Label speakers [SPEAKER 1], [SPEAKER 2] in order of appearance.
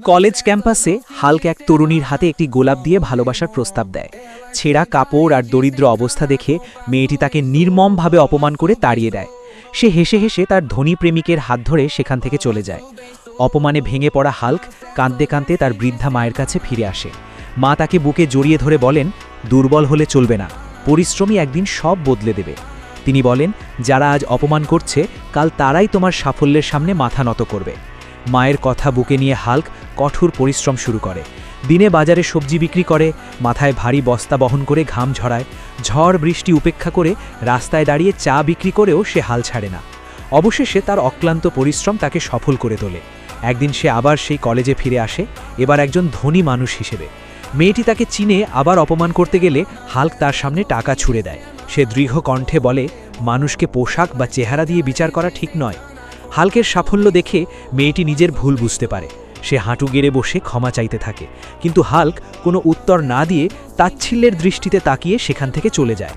[SPEAKER 1] College ক্যাম্পাসে Hulk এক তরুণীর হাতে একটি গোলাপ দিয়ে ভালোবাসার প্রস্তাব দেয়। ছেঁড়া কাপড় আর দরিদ্র অবস্থা দেখে মেয়েটি তাকে নির্মমভাবে অপমান করে তাড়িয়ে দেয়। সে হেসে হেসে তার ধনী প্রেমিকের হাত ধরে সেখান থেকে চলে যায়। অপমানে ভেঙে পড়া হাল্ক কাঁদতে কাঁদতে তার বৃদ্ধা মায়ের কাছে ফিরে আসে। মা তাকে বুকে জড়িয়ে ধরে বলেন, দুর্বল হলে চলবে না, পরিশ্রমী একদিন সব বদলে দেবে। তিনি বলেন, যারা আজ অপমান করছে কাল তারাই তোমার সাফল্যের সামনে মাথা নত করবে। মায়ের কথা বুকে নিয়ে হাল্ক কঠোর পরিশ্রম শুরু করে। দিনে বাজারে সবজি বিক্রি করে, মাথায় ভারী বস্তা বহন করে ঘাম ঝরায়। ঝড় বৃষ্টি উপেক্ষা করে রাস্তায় দাঁড়িয়ে চা বিক্রি করেও সে হাল ছাড়ে না। অবশেষে তার অক্লান্ত পরিশ্রম তাকে সফল করে তোলে। একদিন সে আবার সেই কলেজে ফিরে আসে, এবার একজন ধনী মানুষ হিসেবে। মেয়েটি তাকে চিনে আবার অপমান করতে গেলে হাল্ক তার সামনে টাকা ছুঁড়ে দেয়। সে দৃঢ় কণ্ঠে বলে, মানুষকে পোশাক বা চেহারা দিয়ে বিচার করা ঠিক নয়। হাল্কের সাফল্য দেখে মেয়েটি নিজের ভুল বুঝতে পারে। সে হাঁটু গেড়ে বসে ক্ষমা চাইতে থাকে, কিন্তু হাল্ক কোনো উত্তর না দিয়ে তাচ্ছিল্যের দৃষ্টিতে তাকিয়ে সেখান থেকে চলে যায়।